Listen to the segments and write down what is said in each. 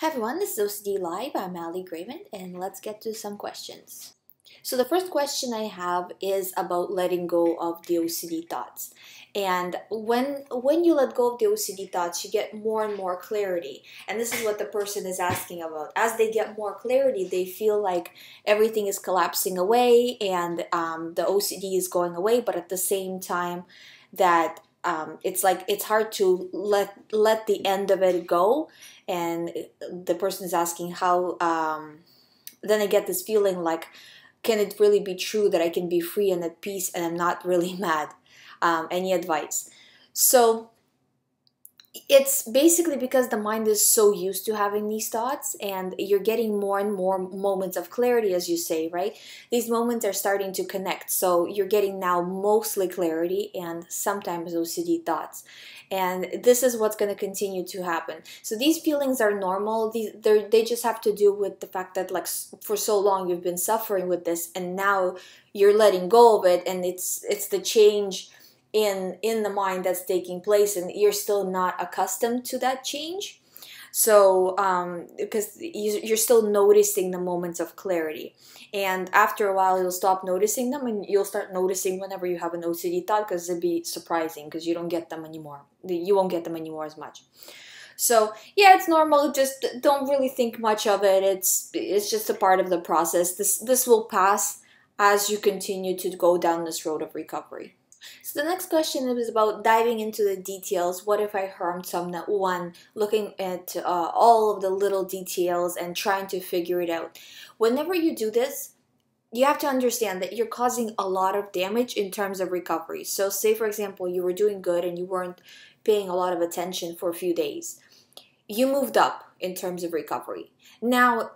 Hi everyone, this is OCD Live. I'm Ali Grayman, and let's get to some questions. So the first question I have is about letting go of the OCD thoughts. And when you let go of the OCD thoughts, you get more and more clarity. And this is what the person is asking about. As they get more clarity, they feel like everything is collapsing away and the OCD is going away, but at the same time that it's like it's hard to let the end of it go, and the person is asking how. Then I get this feeling like, can it really be true that I can be free and at peace and I'm not really mad? Any advice? So it's basically because the mind is so used to having these thoughts, and you're getting more and more moments of clarity, as you say, right? These moments are starting to connect. So you're getting now mostly clarity and sometimes OCD thoughts. And this is what's going to continue to happen. So these feelings are normal. They just have to do with the fact that, like, for so long you've been suffering with this, and now you're letting go of it, and it's the change in the mind that's taking place, and you're still not accustomed to that change. So because you're still noticing the moments of clarity, and after a while you'll stop noticing them, and you'll start noticing whenever you have an OCD thought, because it'd be surprising because you don't get them anymore. You won't get them anymore as much. So yeah, it's normal. Just don't really think much of it. It's just a part of the process. This will pass as you continue to go down this road of recovery. So the next question is about diving into the details. What if I harmed someone? Looking at all of the little details and trying to figure it out. Whenever you do this, you have to understand that you're causing a lot of damage in terms of recovery. So say, for example, you were doing good and you weren't paying a lot of attention for a few days. You moved up in terms of recovery. Now,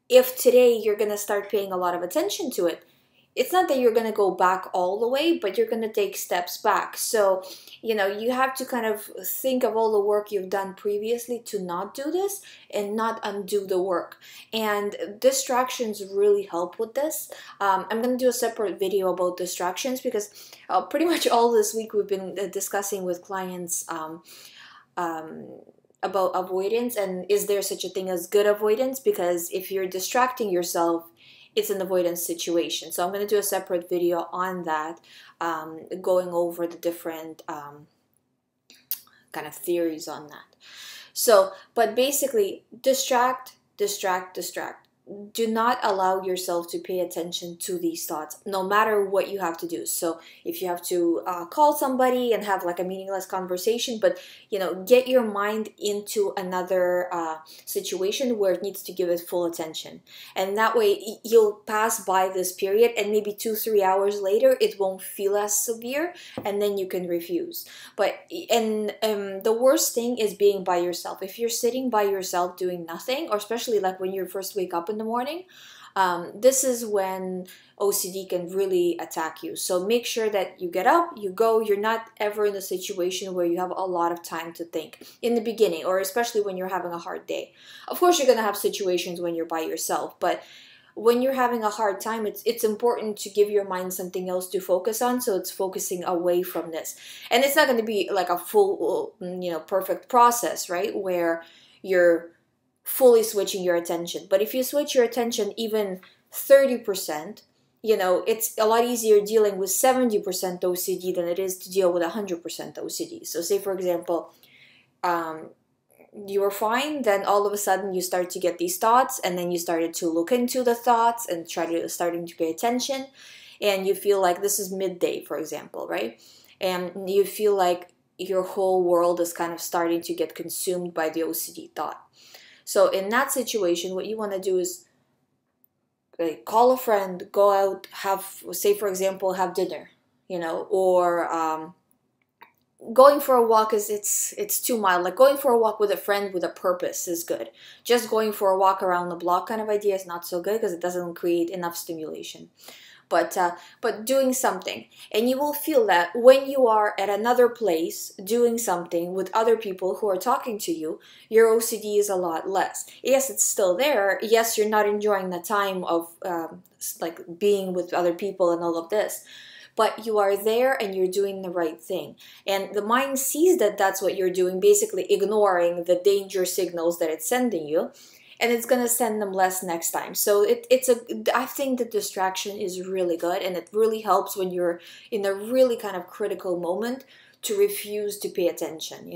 if today you're going to start paying a lot of attention to it, it's not that you're going to go back all the way, but you're going to take steps back. So, you have to kind of think of all the work you've done previously to not do this and not undo the work. And distractions really help with this. I'm going to do a separate video about distractions, because pretty much all this week we've been discussing with clients about avoidance, and is there such a thing as good avoidance? Because if you're distracting yourself, it's an avoidance situation. So I'm going to do a separate video on that, going over the different kind of theories on that. So, but basically, distract, distract, distract. Do not allow yourself to pay attention to these thoughts, no matter what you have to do. So if you have to call somebody and have like a meaningless conversation, but get your mind into another situation where it needs to give it full attention. And that way you'll pass by this period, and maybe 2-3 hours later it won't feel as severe, and then you can refuse. And the worst thing is being by yourself. If you're sitting by yourself doing nothing, or especially like when you first wake up in the morning, this is when OCD can really attack you. So make sure that you get up, you go. You're not ever in a situation where you have a lot of time to think in the beginning, or especially when you're having a hard day. Of course, you're going to have situations when you're by yourself, but when you're having a hard time, it's important to give your mind something else to focus on, so it's focusing away from this. And it's not going to be like a full, perfect process, right, where you're fully switching your attention. But if you switch your attention even 30%, it's a lot easier dealing with 70% OCD than it is to deal with 100% OCD. So say, for example, you were fine, then all of a sudden you start to get these thoughts, and then you started to look into the thoughts and starting to pay attention, and you feel like this is midday, for example, right? And you feel like your whole world is kind of starting to get consumed by the OCD thought. So in that situation, what you want to do is call a friend, go out, say, for example, have dinner, or going for a walk it's too mild. Like going for a walk with a friend with a purpose is good. Just going for a walk around the block kind of idea is not so good, because it doesn't create enough stimulation. But doing something, and you will feel that when you are at another place doing something with other people who are talking to you, your OCD is a lot less. Yes, it's still there. Yes, you're not enjoying the time of like being with other people and all of this, but you are there and you're doing the right thing. And the mind sees that that's what you're doing, basically ignoring the danger signals that it's sending you, and it's going to send them less next time. So I think the distraction is really good, and it really helps when you're in a really kind of critical moment to refuse to pay attention,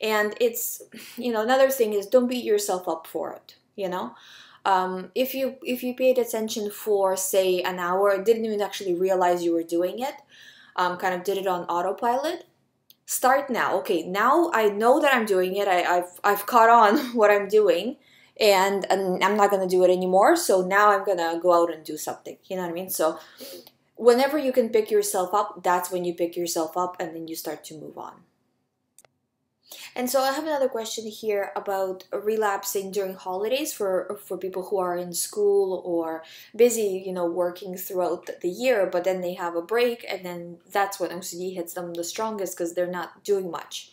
And it's, another thing is, don't beat yourself up for it, If you paid attention for, say, an hour, didn't even actually realize you were doing it, kind of did it on autopilot, start now. Okay, now I know that I'm doing it. I've caught on what I'm doing, and I'm not going to do it anymore. So now I'm going to go out and do something. You know what I mean? So whenever you can pick yourself up, that's when you pick yourself up, and then you start to move on. And so I have another question here about relapsing during holidays for people who are in school or busy, working throughout the year, but then they have a break, and then that's when OCD hits them the strongest because they're not doing much.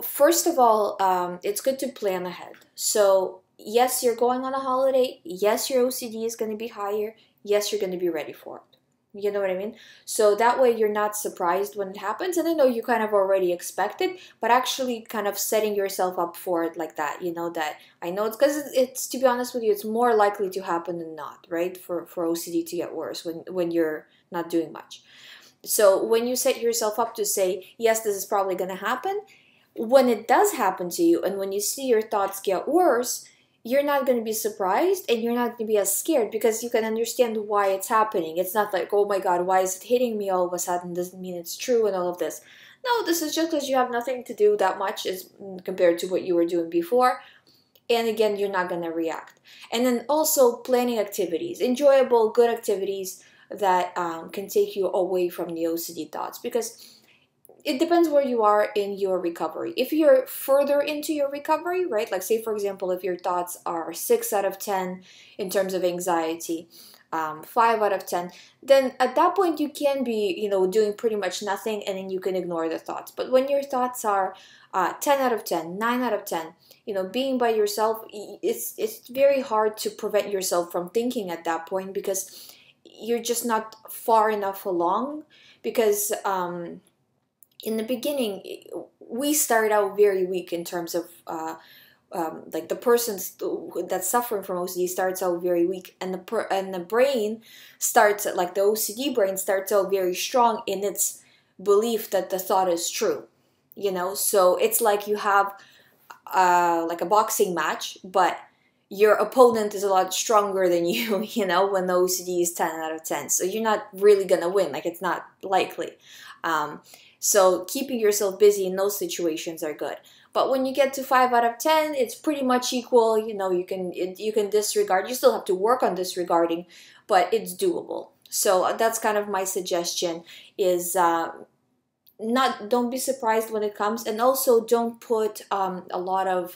First of all, it's good to plan ahead. So yes, you're going on a holiday. Yes, your OCD is going to be higher. Yes, you're going to be ready for it. You know what I mean? So that way you're not surprised when it happens. And I know you kind of already expect it, but actually kind of setting yourself up for it like that, that I know it's because it's, to be honest with you, it's more likely to happen than not, right? For OCD to get worse when you're not doing much. So when you set yourself up to say, yes, this is probably going to happen, when it does happen to you and when you see your thoughts get worse, you're not going to be surprised and you're not going to be as scared because you can understand why it's happening. It's not like, oh my God, why is it hitting me all of a sudden? Doesn't mean it's true and all of this. No, this is just because you have nothing to do that much as compared to what you were doing before. And again, you're not going to react. And then also planning activities, enjoyable, good activities that can take you away from the OCD thoughts, because it depends where you are in your recovery. If you're further into your recovery, right? Like say, for example, if your thoughts are 6 out of 10 in terms of anxiety, 5 out of 10, then at that point you can be, doing pretty much nothing, and then you can ignore the thoughts. But when your thoughts are 10 out of 10, 9 out of 10, being by yourself, it's very hard to prevent yourself from thinking at that point because you're just not far enough along. Because in the beginning, we start out very weak in terms of like the person that's suffering from OCD starts out very weak, and the brain starts, like the OCD brain starts out very strong in its belief that the thought is true. So it's like you have like a boxing match, but your opponent is a lot stronger than you, when the OCD is 10 out of 10. So you're not really gonna win, like it's not likely. So keeping yourself busy in those situations are good. But when you get to 5 out of 10, it's pretty much equal. You can disregard. You still have to work on disregarding, but it's doable. So that's kind of my suggestion is don't be surprised when it comes, and also don't put a lot of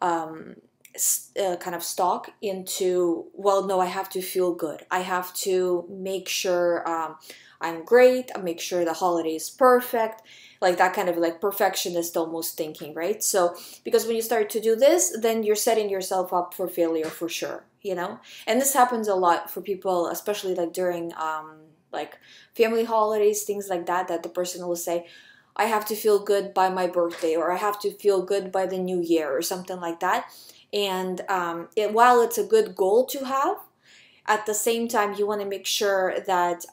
kind of stock into, well, no, I have to feel good. I have to make sure I'm great. I make sure the holiday is perfect. Like that kind of like perfectionist almost thinking, right? So because when you start to do this, then you're setting yourself up for failure for sure, And this happens a lot for people, especially like during like family holidays, things like that the person will say, I have to feel good by my birthday, or I have to feel good by the new year, or something like that. And while it's a good goal to have, at the same time, you want to make sure that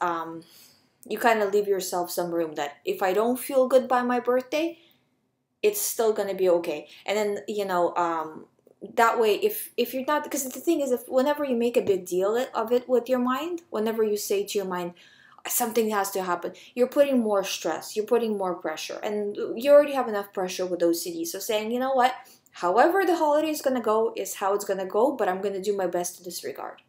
you kind of leave yourself some room that if I don't feel good by my birthday, it's still going to be okay. And then, that way, if you're not, because the thing is, if whenever you make a big deal of it with your mind, whenever you say to your mind, something has to happen, you're putting more stress, you're putting more pressure, and you already have enough pressure with OCD. So saying, you know what, however the holiday is going to go is how it's going to go, but I'm going to do my best to disregard.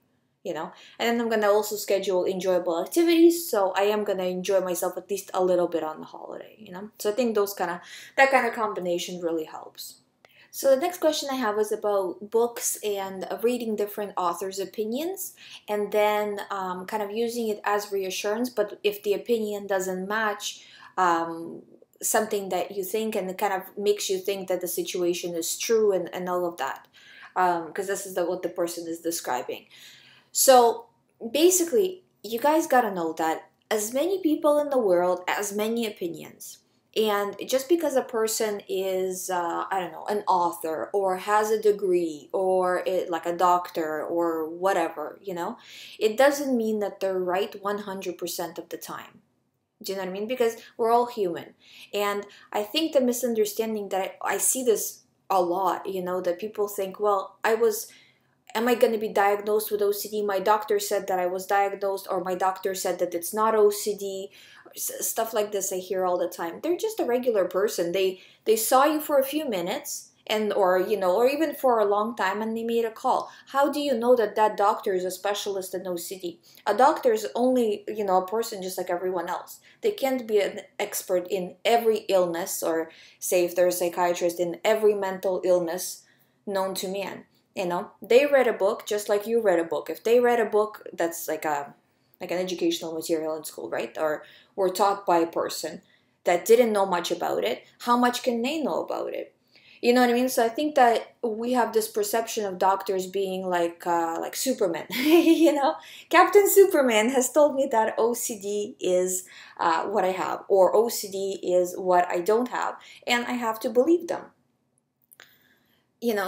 And then I'm going to also schedule enjoyable activities, so I am going to enjoy myself at least a little bit on the holiday, So I think that kind of combination really helps. So the next question I have is about books and reading different authors' opinions, and then kind of using it as reassurance, but if the opinion doesn't match something that you think, and it kind of makes you think that the situation is true and all of that, because this is what the person is describing. So basically, you guys gotta know that as many people in the world, as many opinions. And just because a person is, I don't know, an author or has a degree or like a doctor or whatever, it doesn't mean that they're right 100% of the time. Do you know what I mean? Because we're all human. And I think the misunderstanding that I see this a lot, that people think, well, am I going to be diagnosed with OCD? My doctor said that I was diagnosed, or my doctor said that it's not OCD. Stuff like this I hear all the time. They're just a regular person. They saw you for a few minutes, and or even for a long time, and they made a call. How do you know that that doctor is a specialist in OCD? A doctor is only a person just like everyone else. They can't be an expert in every illness, or say if they're a psychiatrist, in every mental illness known to man. They read a book just like you read a book. If they read a book that's like an educational material in school, right? Or were taught by a person that didn't know much about it, how much can they know about it? You know what I mean? So I think that we have this perception of doctors being like Superman. Captain Superman has told me that OCD is what I have, or OCD is what I don't have, and I have to believe them.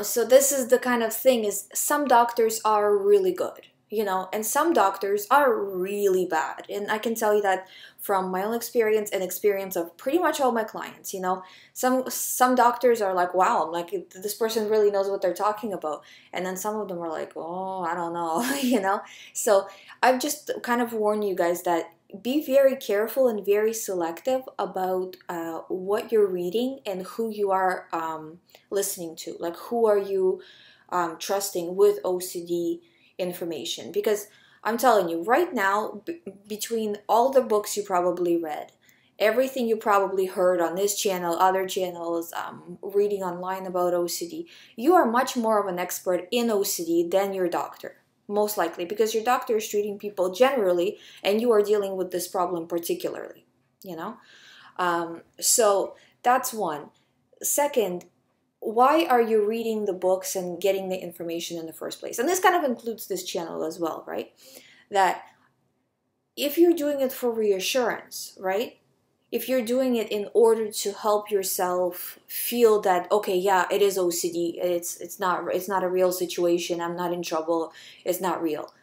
So this is the kind of thing, is some doctors are really good, and some doctors are really bad. And I can tell you that from my own experience and experience of pretty much all my clients. Some doctors are like, wow, I'm like, this person really knows what they're talking about. And then some of them are like, oh, I don't know, So I've just kind of warned you guys that be very careful and very selective about what you're reading and who you are listening to. Like, who are you trusting with OCD information? Because I'm telling you, right now, between all the books you probably read, everything you probably heard on this channel, other channels, reading online about OCD, you are much more of an expert in OCD than your doctor. Most likely, because your doctor is treating people generally and you are dealing with this problem particularly, So that's one. Second, why are you reading the books and getting the information in the first place? And this kind of includes this channel as well, right? That if you're doing it for reassurance, right? If you're doing it in order to help yourself feel that, okay, yeah, it is OCD, it's not a real situation, I'm not in trouble, it's not real,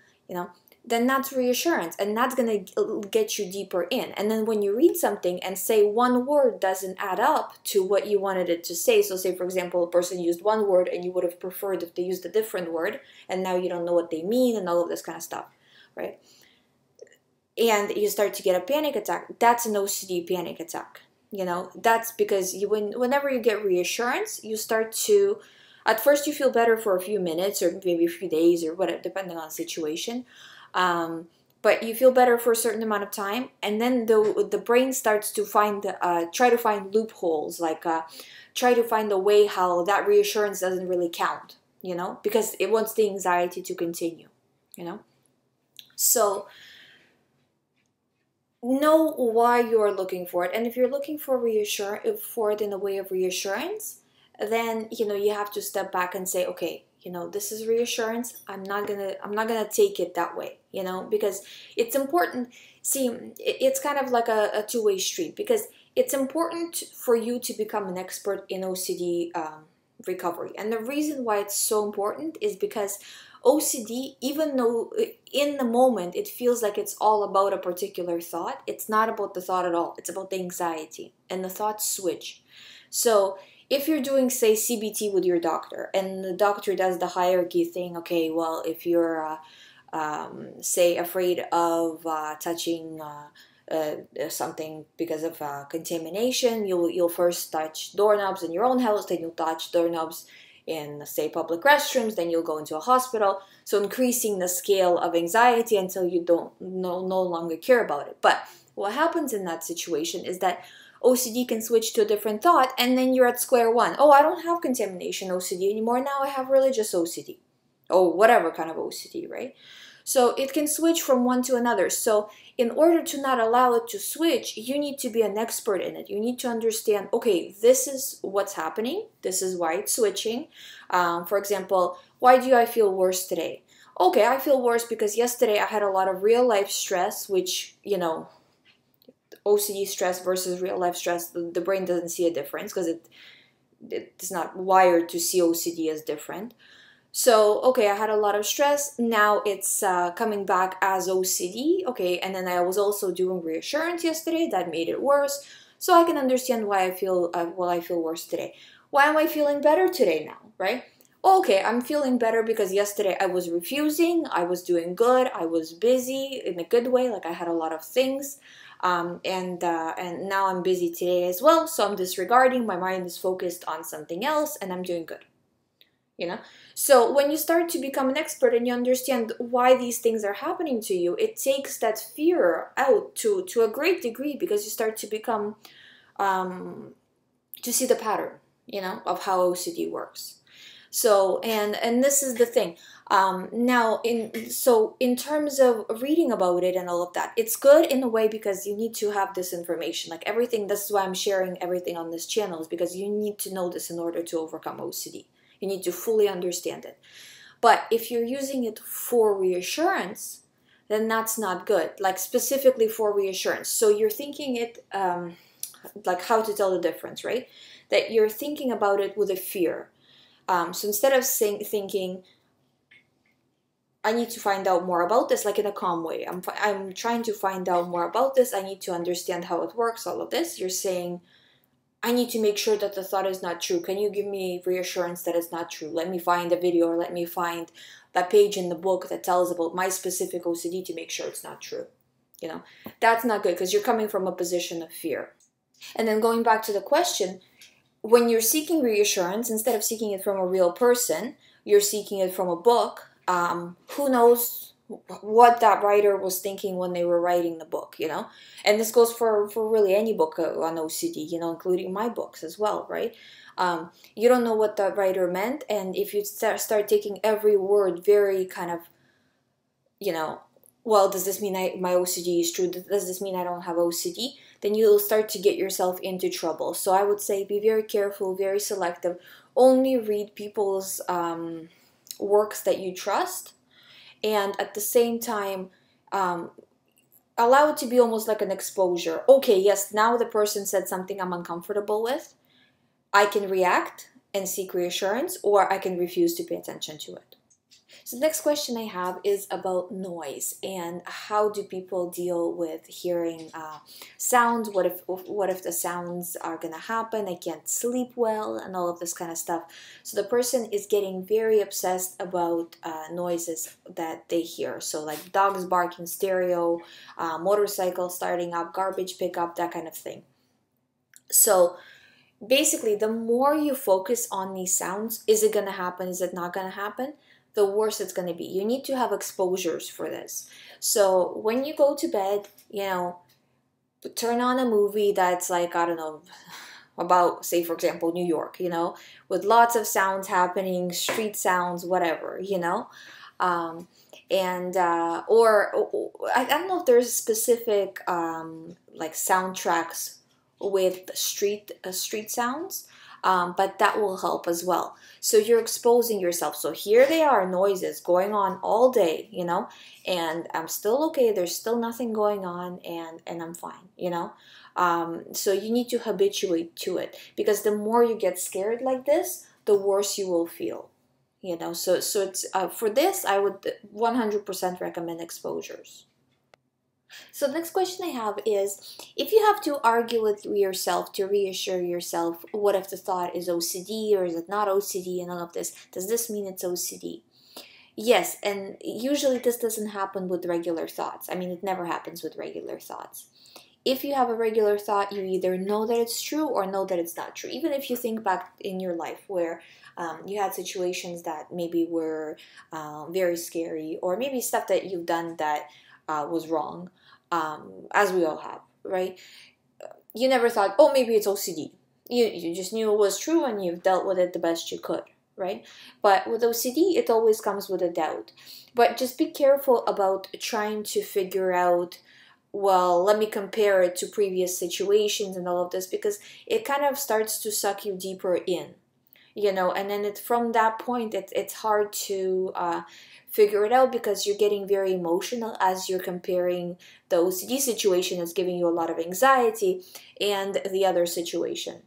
then that's reassurance, and that's going to get you deeper in. And then when you read something and say one word doesn't add up to what you wanted it to say, so say for example a person used one word and you would have preferred if they used a different word, and now you don't know what they mean and all of this kind of stuff, right? And you start to get a panic attack, that's an OCD panic attack. That's because whenever you get reassurance, you start to, at first you feel better for a few minutes or maybe a few days or whatever, depending on the situation. But you feel better for a certain amount of time, and then the brain starts to try to find loopholes, like try to find a way how that reassurance doesn't really count, because it wants the anxiety to continue, So know why you're looking for it, and if you're looking for it in a way of reassurance, then you have to step back and say, okay, this is reassurance. I'm not gonna take it that way, because it's important. See, it's kind of like a two-way street, because it's important for you to become an expert in OCD recovery, and the reason why it's so important is because OCD, even though in the moment it feels like it's all about a particular thought, it's not about the thought at all. It's about the anxiety, and the thoughts switch. So if you're doing, say, CBT with your doctor, and the doctor does the hierarchy thing, okay, well, if you're, say, afraid of touching something because of contamination, you'll first touch doorknobs in your own house, then you'll touch doorknobs in, say, public restrooms, then you'll go into a hospital, so increasing the scale of anxiety until you no longer care about it. But what happens in that situation is that OCD can switch to a different thought, and then you're at square one. Oh, I don't have contamination OCD anymore, now I have religious OCD, or whatever kind of OCD, right? So it can switch from one to another. So in order to not allow it to switch, you need to be an expert in it. You need to understand, okay, this is what's happening. This is why it's switching. For example, why do I feel worse today? okay, I feel worse because yesterday I had a lot of real life stress, which, you know, OCD stress versus real life stress, the brain doesn't see a difference because it's not wired to see OCD as different. So, okay, I had a lot of stress. Now it's coming back as OCD. Okay, and then I was also doing reassurance yesterday. That made it worse. So I can understand why I feel worse today. Why am I feeling better today now, right? Okay, I'm feeling better because yesterday I was refusing. I was doing good. I was busy in a good way. Like I had a lot of things. And now I'm busy today as well. So I'm disregarding. My mind is focused on something else, and I'm doing good. You know, so when you start to become an expert and you understand why these things are happening to you, it takes that fear out to a great degree, because you start to become to see the pattern, you know, of how OCD works. So and this is the thing. Now in terms of reading about it and all of that, it's good in a way because you need to have this information, like everything. This is why I'm sharing everything on this channel, is because you need to know this in order to overcome OCD. You need to fully understand it. But if you're using it for reassurance, then that's not good. Like specifically for reassurance. So you're thinking it, like how to tell the difference, right? That you're thinking about it with a fear. So instead of thinking, I need to find out more about this, like in a calm way. I'm trying to find out more about this. I need to understand how it works, all of this. You're saying, I need to make sure that the thought is not true. Can you give me reassurance that it's not true? Let me find a video, or let me find that page in the book that tells about my specific OCD to make sure it's not true. You know, that's not good because you're coming from a position of fear. And then going back to the question, when you're seeking reassurance, instead of seeking it from a real person, you're seeking it from a book. Who knows what that writer was thinking when they were writing the book, you know? And this goes for really any book on OCD, you know, including my books as well, right? You don't know what that writer meant, and if you start taking every word very kind of, you know, well, does this mean my OCD is true? Does this mean I don't have OCD? Then you'll start to get yourself into trouble. So I would say be very careful, very selective. Only read people's works that you trust. And at the same time, allow it to be almost like an exposure. Okay, yes, now the person said something I'm uncomfortable with. I can react and seek reassurance, or I can refuse to pay attention to it. So the next question I have is about noise and how do people deal with hearing sounds? What if the sounds are gonna happen? I can't sleep well and all of this kind of stuff. So the person is getting very obsessed about noises that they hear. So like dogs barking stereo, motorcycle starting up, garbage pickup, that kind of thing. So basically, the more you focus on these sounds, is it gonna happen? Is it not gonna happen? The worse it's going to be. You need to have exposures for this. So when you go to bed, you know, turn on a movie that's like, I don't know, about, say, for example, New York, you know, with lots of sounds happening, street sounds, whatever, you know. Or I don't know if there's specific like soundtracks with street sounds. But that will help as well. So you're exposing yourself. So here they are, noises going on all day, you know, and I'm still okay. There's still nothing going on, and I'm fine, you know. So you need to habituate to it, because the more you get scared like this, the worse you will feel, you know. So it's for this, I would 100% recommend exposures. So the next question I have is, if you have to argue with yourself to reassure yourself, what if the thought is OCD or is it not OCD and all of this, does this mean it's OCD? Yes, and usually this doesn't happen with regular thoughts. I mean, it never happens with regular thoughts. If you have a regular thought, you either know that it's true or know that it's not true. Even if you think back in your life where you had situations that maybe were very scary, or maybe stuff that you've done that was wrong, as we all have, right? You never thought, oh, maybe it's OCD. You just knew it was true and you've dealt with it the best you could, right? But with OCD, it always comes with a doubt. But just be careful about trying to figure out, well, let me compare it to previous situations and all of this, because it kind of starts to suck you deeper in. and then from that point, it's hard to figure it out, because you're getting very emotional as you're comparing the OCD situation that's giving you a lot of anxiety and the other situation.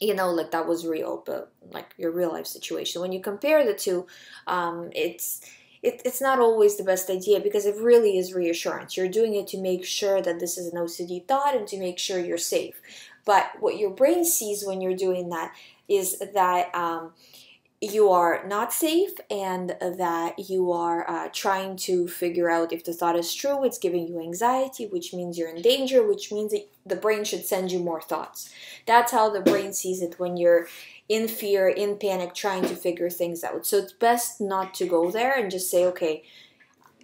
Like that was real, but like your real life situation. When you compare the two, it's not always the best idea, because it really is reassurance. You're doing it to make sure that this is an OCD thought and to make sure you're safe. But what your brain sees when you're doing that is that you are not safe, and that you are trying to figure out if the thought is true. It's giving you anxiety, which means you're in danger, which means that the brain should send you more thoughts. That's how the brain sees it when you're in fear, in panic, trying to figure things out. So it's best not to go there and just say, okay,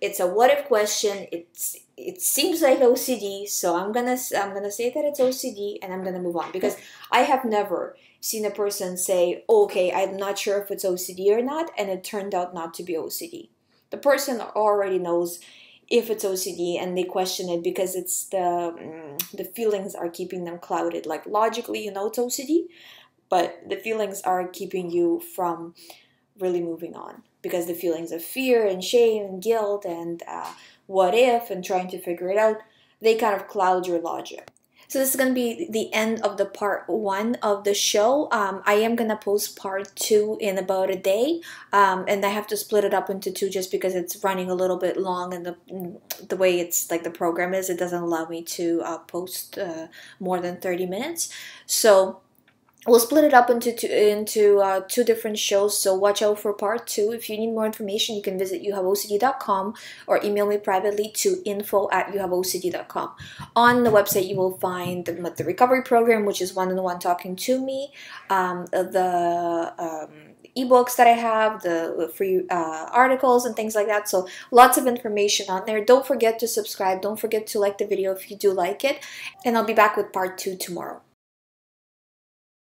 it's a what if question. It seems like OCD, so I'm gonna say that it's OCD, and I'm gonna move on, because I have never seen a person say, okay, I'm not sure if it's OCD or not, and it turned out not to be OCD. The person already knows if it's OCD, and they question it because it's the feelings are keeping them clouded. Like logically, it's OCD, but the feelings are keeping you from really moving on, because the feelings of fear and shame and guilt and what if and trying to figure it out, they kind of cloud your logic. So this is going to be the end of the part 1 of the show. I am going to post part 2 in about a day, and I have to split it up into 2 just because it's running a little bit long, and the way it's like the program is, it doesn't allow me to post more than 30 minutes. So we'll split it up into 2 different shows, so watch out for part 2. If you need more information, you can visit youhaveocd.com or email me privately to info@youhaveocd.com. On the website, you will find the recovery program, which is one-on-one talking to me, the ebooks that I have, the free articles and things like that. So lots of information on there. Don't forget to subscribe. Don't forget to like the video if you do like it. And I'll be back with part 2 tomorrow.